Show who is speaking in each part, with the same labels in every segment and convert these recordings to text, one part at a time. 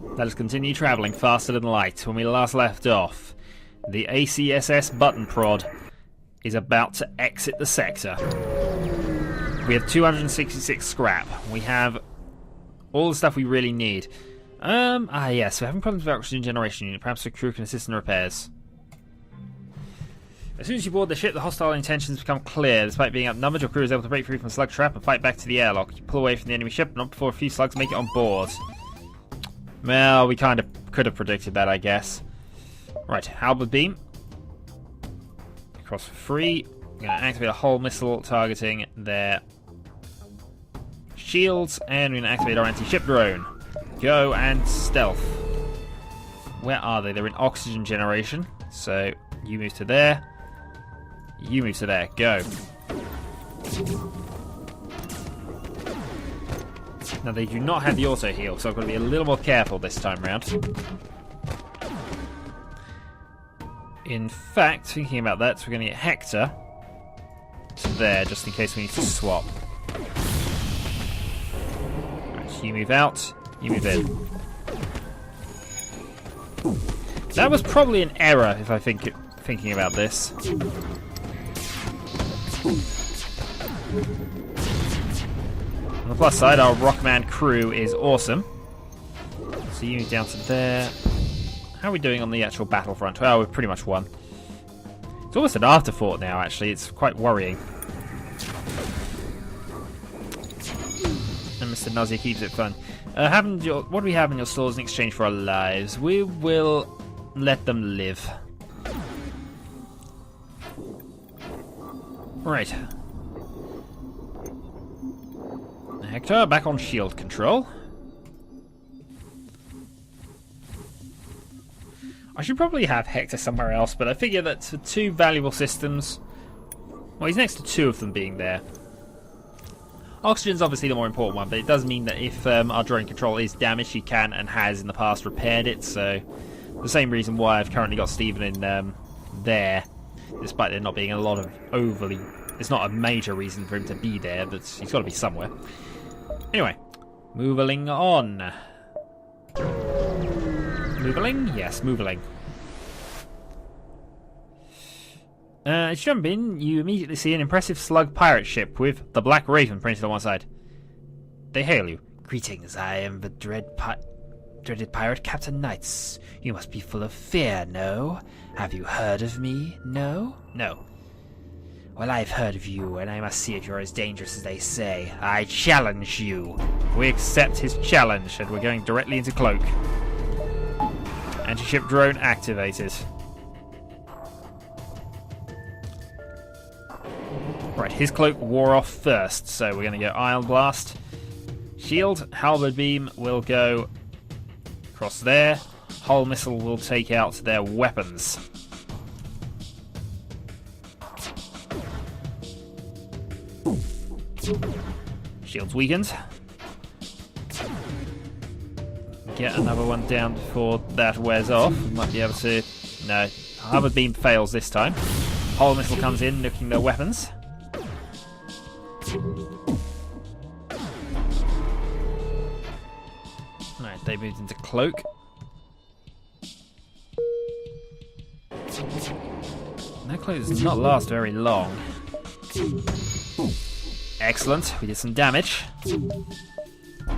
Speaker 1: Let us continue travelling faster than light. When we last left off, the ACSS button prod is about to exit the sector. We have 266 scrap. We have all the stuff we really need. Yes, we're having problems with the oxygen generation unit. Perhaps the crew can assist in repairs. As soon as you board the ship, the hostile intentions become clear. Despite being outnumbered, your crew is able to break free from the slug trap and fight back to the airlock. You pull away from the enemy ship, but not before a few slugs make it on board. Well, we kind of could have predicted that, I guess. Right, halberd beam. Across for free. We're going to activate a hull missile targeting their shields, and we're going to activate our anti-ship drone. Go and stealth. Where are they? They're in oxygen generation. So you move to there. You move to there. Go. Now they do not have the auto heal, so I've got to be a little more careful this time round. In fact, thinking about that, so we're going to get Hector to there, just in case we need to swap. Right, you move out, you move in. That was probably an error, if I thinking about this. On the plus side, our Rockman crew is awesome. So you move down to there. How are we doing on the actual battlefront? Well, we've pretty much won. It's almost an afterthought now, actually. It's quite worrying. And Mr. Nausea keeps it fun. What do we have in your stores in exchange for our lives? We will let them live. Right. Hector, back on shield control. I should probably have Hector somewhere else, but I figure that for two valuable systems... Well, he's next to two of them being there. Oxygen's obviously the more important one, but it does mean that if our drone control is damaged, he can and has in the past repaired it, so... The same reason why I've currently got Stephen in there, despite there not being a lot of overly... It's not a major reason for him to be there, but he's got to be somewhere. Anyway, moving on. Moving? Yes, moving. As you jump in, you immediately see an impressive slug pirate ship with the Black Raven printed on one side. They hail you. Greetings, I am the dreaded pirate Captain Knights. You must be full of fear, no? Have you heard of me? No? No. Well, I've heard of you, and I must see if you're as dangerous as they say. I challenge you. We accept his challenge, and we're going directly into cloak. Anti-ship drone activated. Right, his cloak wore off first, so we're going to go Ion Blast. Shield, halberd beam will go across there. Hull missile will take out their weapons. Shield's weakened. Get another one down before that wears off. We might be able to... No. Halberd beam fails this time. Hull missile comes in, nuking their weapons. Right, they moved into cloak. That cloak does not last very long. Excellent, we did some damage.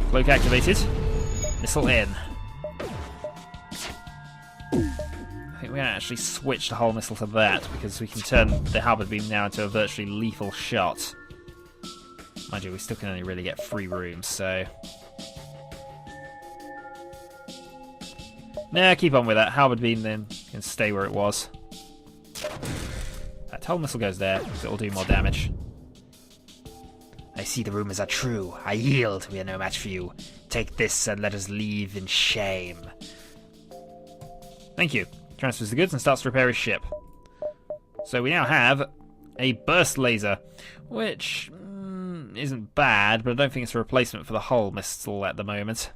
Speaker 1: Cloak activated. Missile in. I think we're going to actually switch the hull missile to that, because we can turn the halberd beam now into a virtually lethal shot. Mind you, we still can only really get 3 rooms, so... Nah, keep on with that. Halberd beam then can stay where it was. That hull missile goes there, so it'll do more damage. I see the rumors are true. I yield. We are no match for you. Take this and let us leave in shame. Thank you. Transfers the goods and starts to repair his ship. So we now have a burst laser, which isn't bad, but I don't think it's a replacement for the hull missile at the moment.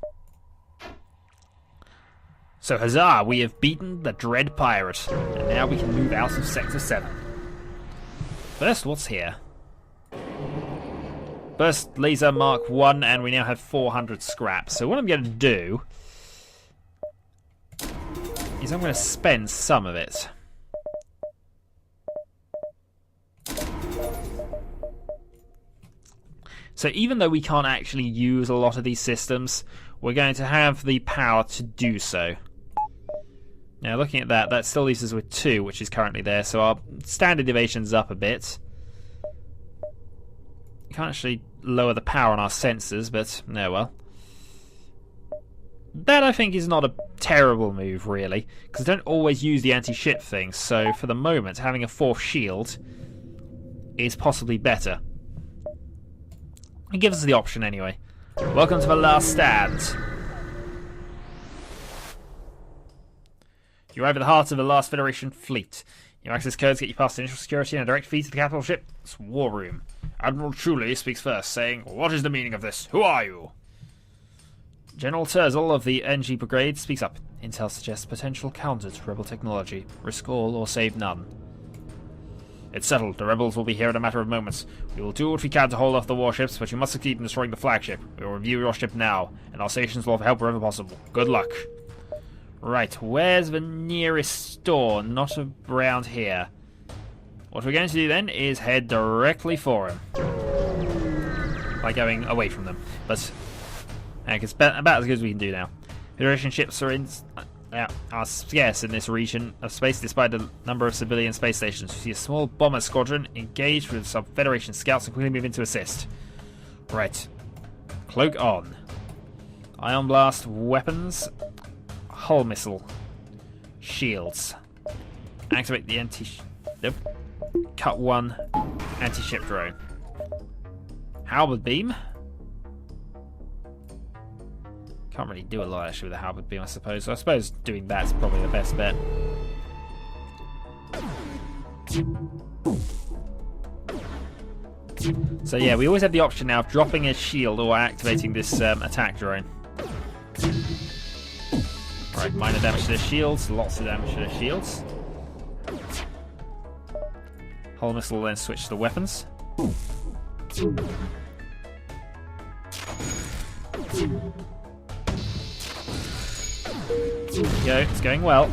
Speaker 1: So huzzah, we have beaten the Dread Pirate, and now we can move out of Sector 7. First, what's here? Burst laser Mark 1, and we now have 400 scrap. So what I'm going to do is I'm going to spend some of it. So even though we can't actually use a lot of these systems, we're going to have the power to do so. Now looking at that, that still leaves us with 2, which is currently there, so our standard evasion's up a bit. We can't actually lower the power on our sensors, but no well. That I think is not a terrible move really, because I don't always use the anti-ship thing, so for the moment having a 4th shield is possibly better. It gives us the option anyway. Welcome to the last stand. You arrive at the heart of the last Federation fleet. Your access codes get you past initial security and a direct feed to the capital ship's war room. Admiral Truly speaks first, saying, "What is the meaning of this? Who are you?" General Terzel of the NG Brigade speaks up. Intel suggests potential counter to rebel technology. Risk all or save none. It's settled. The rebels will be here in a matter of moments. We will do what we can to hold off the warships, but you must succeed in destroying the flagship. We will review your ship now, and our stations will help wherever possible. Good luck. Right, where's the nearest store? Not around here. What we're going to do then is head directly for him. By going away from them. But it's about as good as we can do now. Federation ships are scarce in this region of space despite the number of civilian space stations. You see a small bomber squadron engaged with some Federation scouts and quickly move in to assist. Right. Cloak on. Ion blast weapons. Hull missile. Shields. Activate the nope. Cut 1 anti-ship drone. Halberd beam. Can't really do a lot actually with a halberd beam, I suppose. So I suppose doing that's probably the best bet. So yeah, we always have the option now of dropping a shield or activating this attack drone. Right, minor damage to the shields, lots of damage to the shields. Hull missile will then switch to the weapons. There we go, it's going well.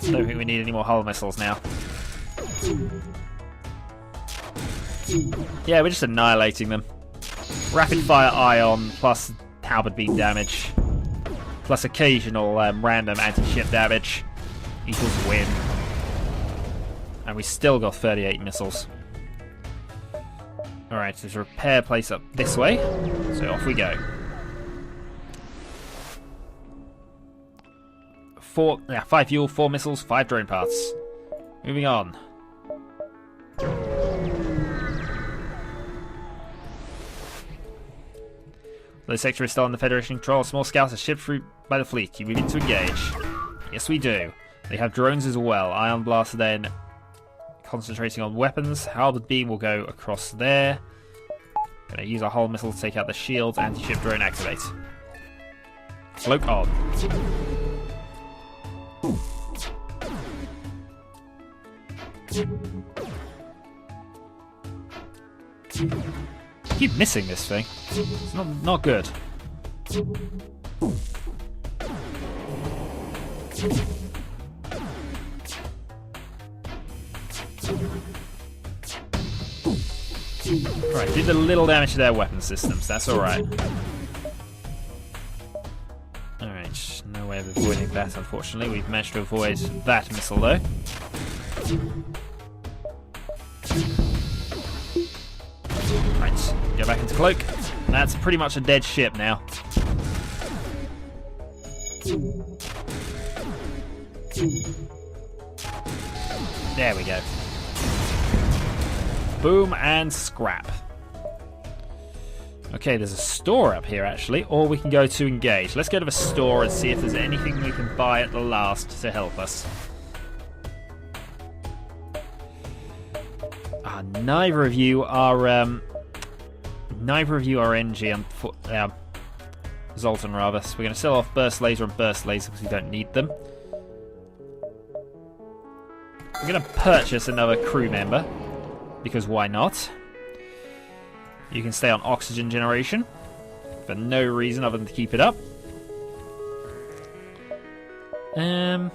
Speaker 1: Don't think we need any more hull missiles now. Yeah, we're just annihilating them. Rapid fire ion plus halberd beam damage plus occasional random anti-ship damage equals win. And we still got 38 missiles. Alright, there's a repair place up this way, so off we go. 5 fuel, 4 missiles, 5 drone parts. Moving on. The sector is still under Federation control. Small scouts are shipped through by the fleet. You begin to engage. Yes, we do. They have drones as well. Ion Blast then concentrating on weapons. Halberd beam will go across there. Gonna use our hull missile to take out the shields. Anti-ship drone activate. Cloak on. I keep missing this thing. It's not good. Right, did a little damage to their weapon systems. That's alright. Alright, no way of avoiding that, unfortunately. We've managed to avoid that missile, though. Right, go back into cloak. That's pretty much a dead ship now. There we go. Boom and scrap. Okay, there's a store up here actually, or we can go to engage. Let's go to the store and see if there's anything we can buy at the last to help us. Neither of you are NG. Zoltan rather. So we're going to sell off burst laser and burst laser because we don't need them. We're going to purchase another crew member because why not? You can stay on oxygen generation for no reason other than to keep it up. And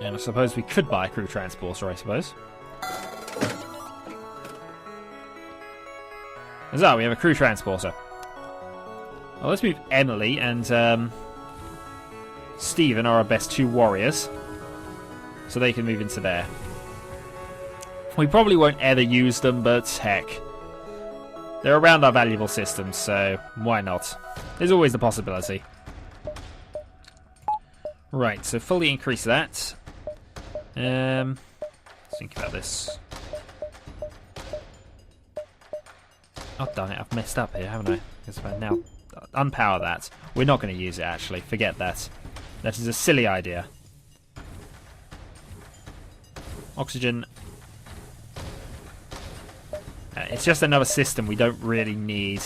Speaker 1: I suppose we could buy a crew transporter, I suppose. So, we have a crew transporter. Well, let's move Emily and Stephen are our best 2 warriors. So they can move into there. We probably won't ever use them, but heck. They're around our valuable systems, so why not? There's always the possibility. Right, so fully increase that. Let's think about this. Oh, darn it, I've messed up here, haven't I? Because now, unpower that. We're not going to use it, actually. Forget that. That is a silly idea. Oxygen. It's just another system we don't really need.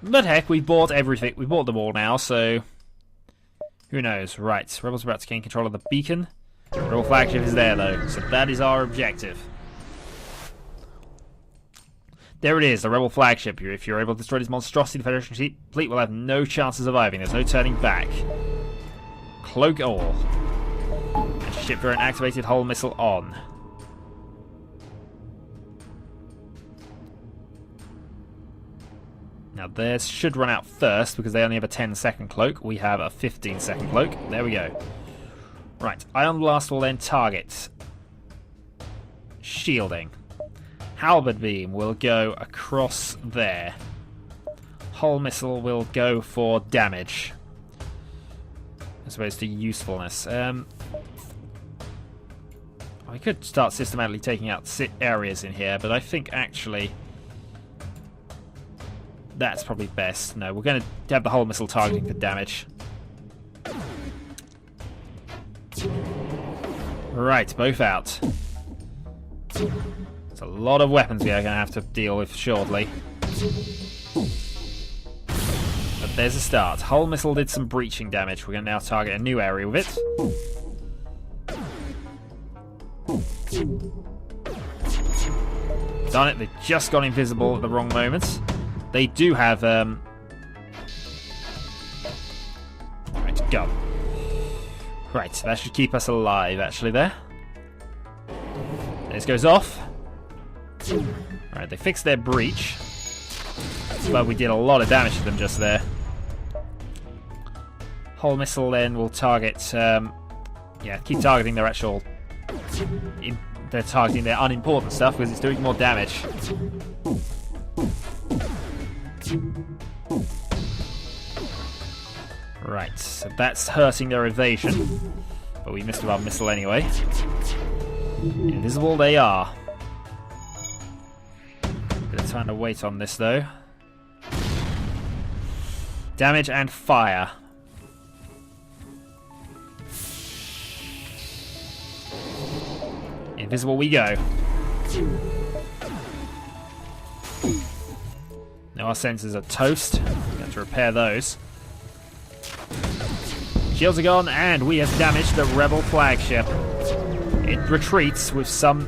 Speaker 1: But heck, we bought everything. We bought them all now, so who knows? Right, Rebels are about to gain control of the beacon. Rebel flagship is there, though, so that is our objective. There it is, the Rebel flagship. If you're able to destroy this monstrosity, the Federation fleet will have no chance of surviving. There's no turning back. Cloak all. Ship for an activated hull missile on. Now theirs should run out first because they only have a 10-second cloak. We have a 15-second cloak. There we go. Right, Ion Blast will then target shielding. Halberd Beam will go across there. Hull Missile will go for damage. As opposed to usefulness. I could start systematically taking out areas in here, but I think actually that's probably best. No, we're going to have the Hull Missile targeting for damage. Right, both out. It's a lot of weapons we are going to have to deal with shortly. But there's a start. Hull Missile did some breaching damage. We're going to now target a new area with it. Darn it, they just got invisible at the wrong moment. They do have... Right, go. Right, that should keep us alive, actually, there. This goes off. Right, they fixed their breach. But we did a lot of damage to them just there. Hull Missile then will target... yeah, keep targeting their actual... They're targeting their unimportant stuff because it's doing more damage. Right, so that's hurting their evasion. But we missed our missile anyway. Invisible they are. Bit of time to wait on this though. Damage and fire. Invisible we go. Now our sensors are toast. We have to repair those. Shields are gone, and we have damaged the Rebel flagship. It retreats with some...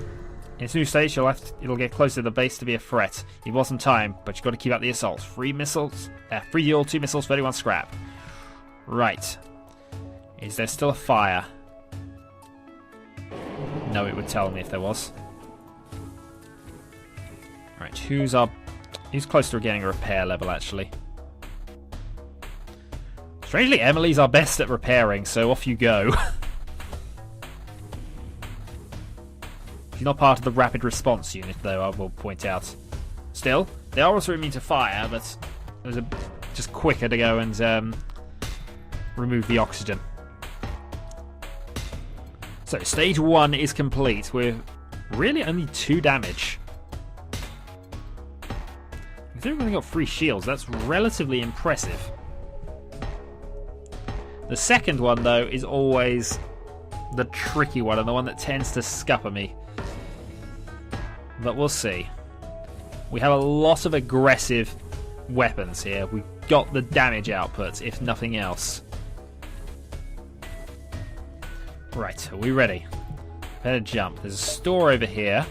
Speaker 1: In its new stage, it'll get closer to the base to be a threat. You've got some time, but you've got to keep up the assaults. 3 missiles, 3 fuel, 2 missiles, 31 scrap. Right. Is there still a fire? No, it would tell me if there was. Right, who's close to getting a repair level, actually? Strangely, Emily's our best at repairing, so off you go. She's not part of the rapid response unit, though, I will point out. Still, they are also immune to fire, but it was just quicker to go and remove the oxygen. So, stage 1 is complete with really only 2 damage. Considering we've only got 3 shields, that's relatively impressive. The second one, though, is always the tricky one and the one that tends to scupper me. But we'll see. We have a lot of aggressive weapons here. We've got the damage output, if nothing else. Right, are we ready? Better jump. There's a store over here.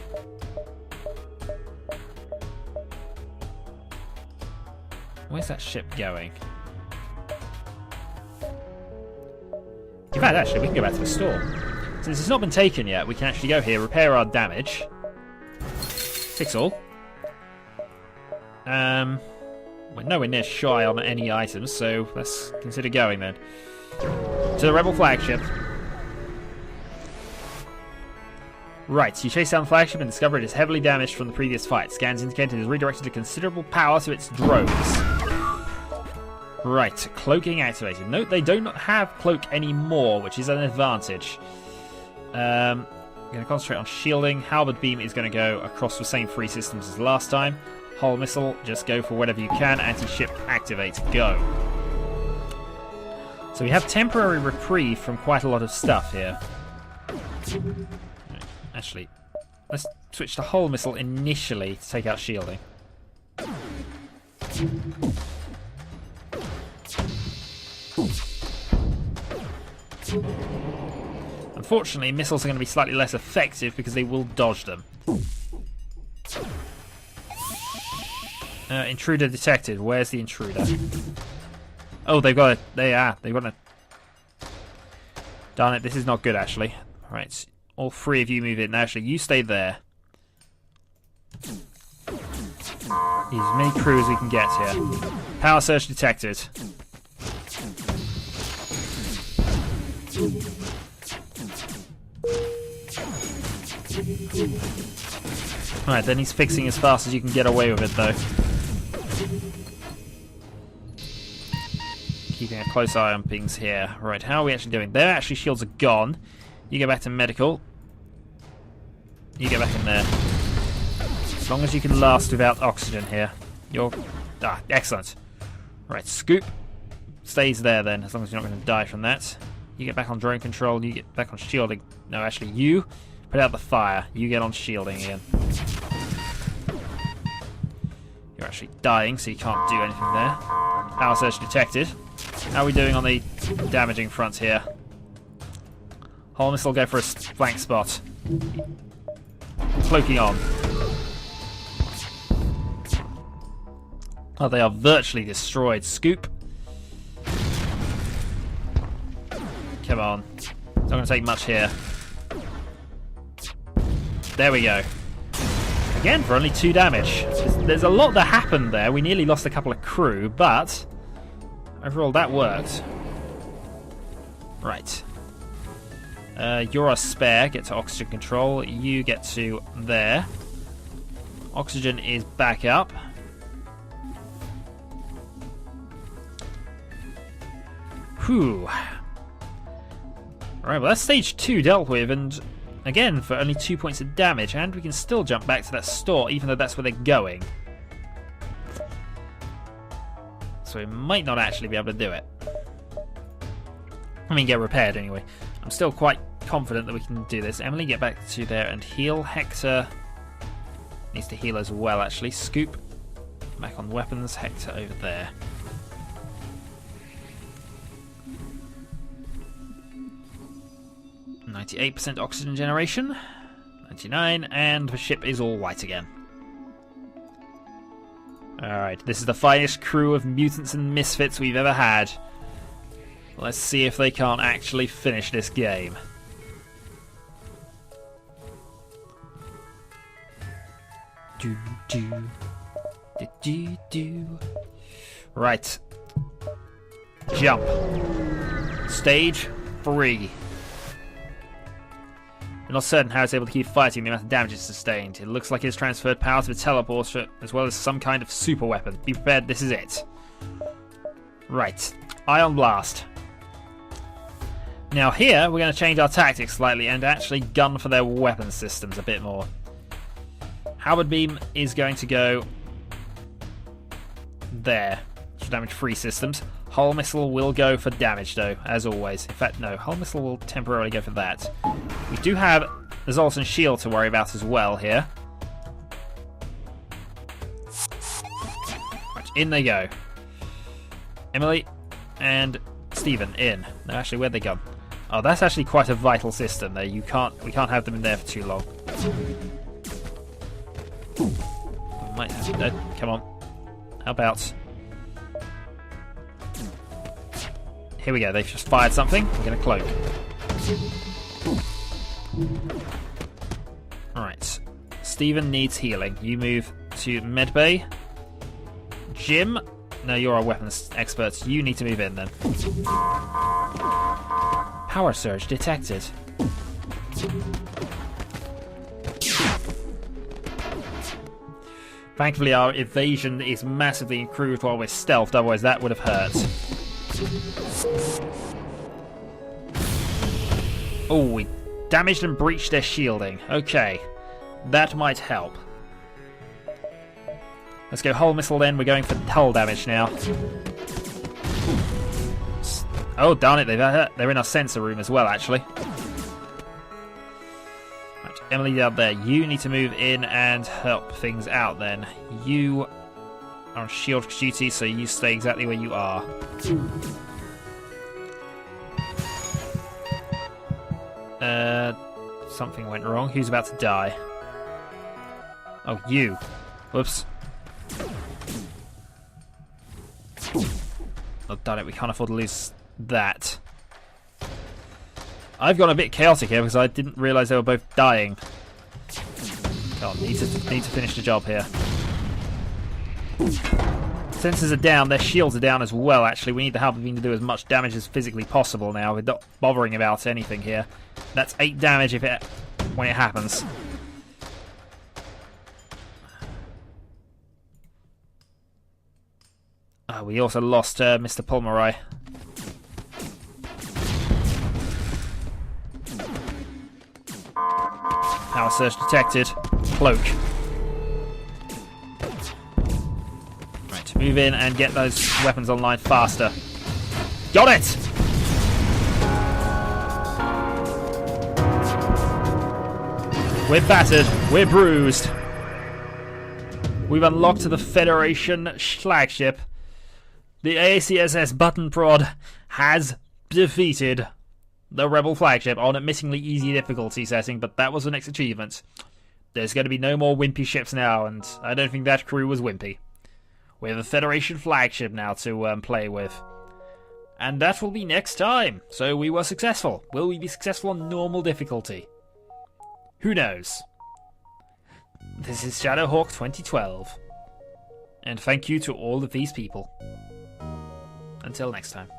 Speaker 1: Where's that ship going? In fact, actually, we can go back to the store. Since it's not been taken yet, we can actually go here, repair our damage. Fix all. We're nowhere near shy on any items, so let's consider going then. To the Rebel flagship. Right, you chase down the flagship and discover it is heavily damaged from the previous fight. Scans indicate it has redirected a considerable power to its drones. Right, cloaking activated. Note they do not have cloak anymore, which is an advantage. I'm going to concentrate on shielding. Halberd beam is going to go across the same 3 systems as last time. Hull missile, just go for whatever you can. Anti-ship activate, go. So we have temporary reprieve from quite a lot of stuff here. Actually, let's switch to hull missile initially to take out shielding. Unfortunately, missiles are going to be slightly less effective because they will dodge them. Intruder detected. Where's the intruder? Oh, they've got it. They've got it. Darn it, this is not good actually. Right, all 3 of you move in. Actually, you stay there. Use as many crew as we can get here. Power surge detected. Right, then he's fixing as fast as you can get away with it, though. Keeping a close eye on things here. Right, how are we actually doing? Their actually shields are gone. You go back to medical. You go back in there. As long as you can last without oxygen here. You're... excellent. Right, scoop. Stays there then, as long as you're not going to die from that. You get back on drone control, you get back on shielding. No, actually, you put out the fire. You get on shielding again. You're actually dying, so you can't do anything there. Power surge detected. How are we doing on the damaging front here? Hull missile, go for a flank spot. Cloaking on. Oh, they are virtually destroyed. Scoop. Come on. It's not going to take much here. There we go. Again, for only 2 damage. There's a lot that happened there. We nearly lost a couple of crew, but overall that worked. Right. You're a spare. Get to oxygen control. You get to there. Oxygen is back up. Whew. Alright, well that's stage 2 dealt with, and again, for only 2 points of damage, and we can still jump back to that store, even though that's where they're going. So we might not actually be able to do it. I mean, get repaired anyway. I'm still quite confident that we can do this. Emily, get back to there and heal. Hector needs to heal as well, actually. Scoop. Back on weapons. Hector over there. %, oxygen generation. 99, and the ship is all white again. Alright, this is the finest crew of mutants and misfits we've ever had. Let's see if they can't actually finish this game. Do do do do do. Right. Jump. Stage 3. We're not certain how it's able to keep fighting the amount of damage it's sustained. It looks like it's transferred power to the teleporter as well as some kind of super weapon. Be prepared, this is it. Right. Ion Blast. Now here, we're going to change our tactics slightly and actually gun for their weapon systems a bit more. Halberd Beam is going to go there to damage 3 systems. Hull Missile will go for damage though, as always. In fact, no, Hull Missile will temporarily go for that. We do have the Zoltan Shield to worry about as well here. Right, in they go. Emily and Stephen in. No, actually, where'd they gone? Oh, that's actually quite a vital system there. We can't have them in there for too long. We might have to, come on. How about here we go. They've just fired something. We're going to cloak. Alright. Stephen needs healing. You move to medbay. Jim. No, you're our weapons experts. You need to move in then. Power surge detected. Thankfully, our evasion is massively improved while we're stealthed, otherwise that would have hurt. Oh, we damaged and breached their shielding. Okay, that might help. Let's go hull missile then. We're going for hull damage now. Oh, darn it, they're in our sensor room as well, actually. Right, Emily down there, you need to move in and help things out then. You are on shield duty, so you stay exactly where you are. Something went wrong. Who's about to die? Oh, you. Whoops. Oh, darn it, we can't afford to lose that. I've gone a bit chaotic here because I didn't realise they were both dying. Oh, need to finish the job here. Sensors are down, their shields are down as well, actually. We need the help of to do as much damage as physically possible now. We're not bothering about anything here. That's 8 damage when it happens. We also lost Mr. Pomeroy. Power surge detected. Cloak. Right, move in and get those weapons online faster. Got it! We're battered. We're bruised. We've unlocked the Federation flagship. The ACSS button prod has defeated the Rebel flagship on a admittingly easy difficulty setting, but that was the next achievement. There's going to be no more wimpy ships now, and I don't think that crew was wimpy. We have a Federation flagship now to play with. And that will be next time. So we were successful. Will we be successful on normal difficulty? Who knows? This is Shadowhawk 2012. And thank you to all of these people. Until next time.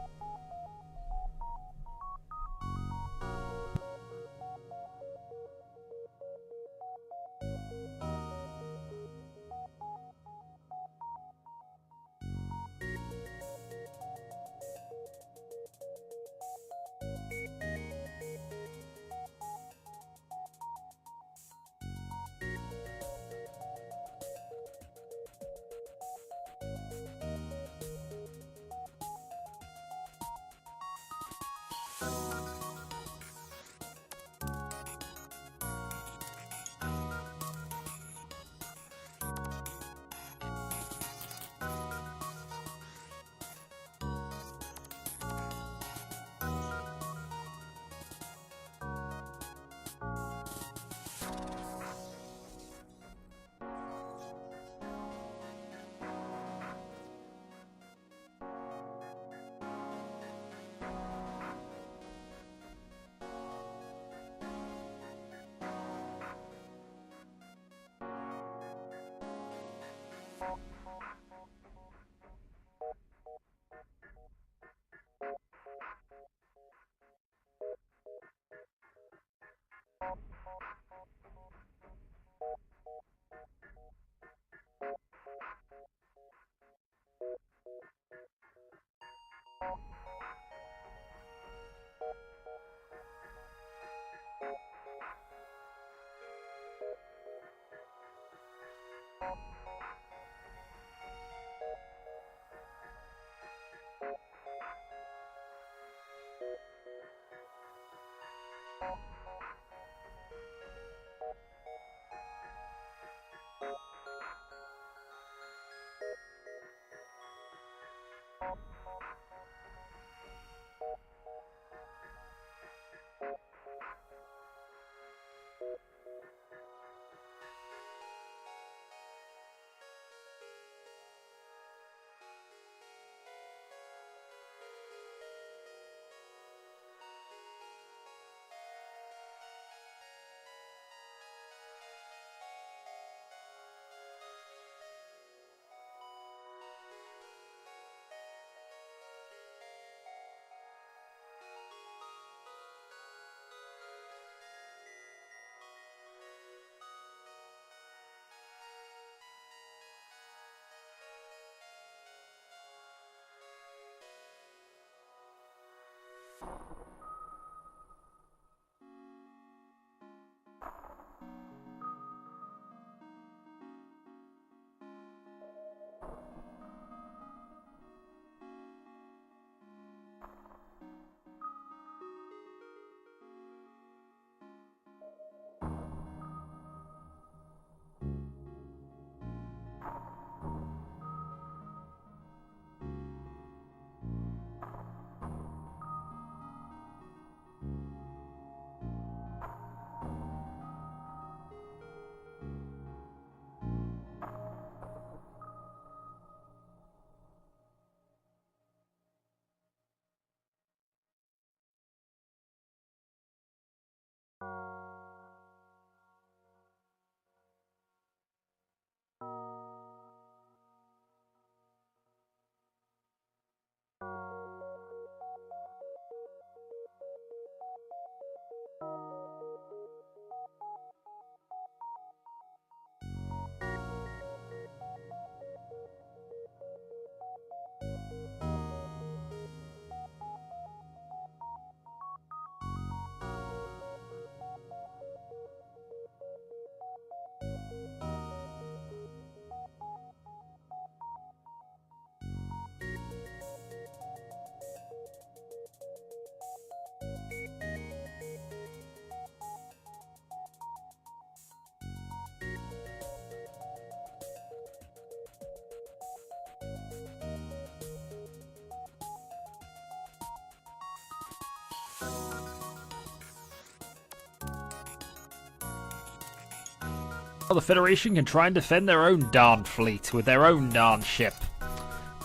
Speaker 1: Well, the Federation can try and defend their own darn fleet with their own darn ship.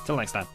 Speaker 1: Till next time.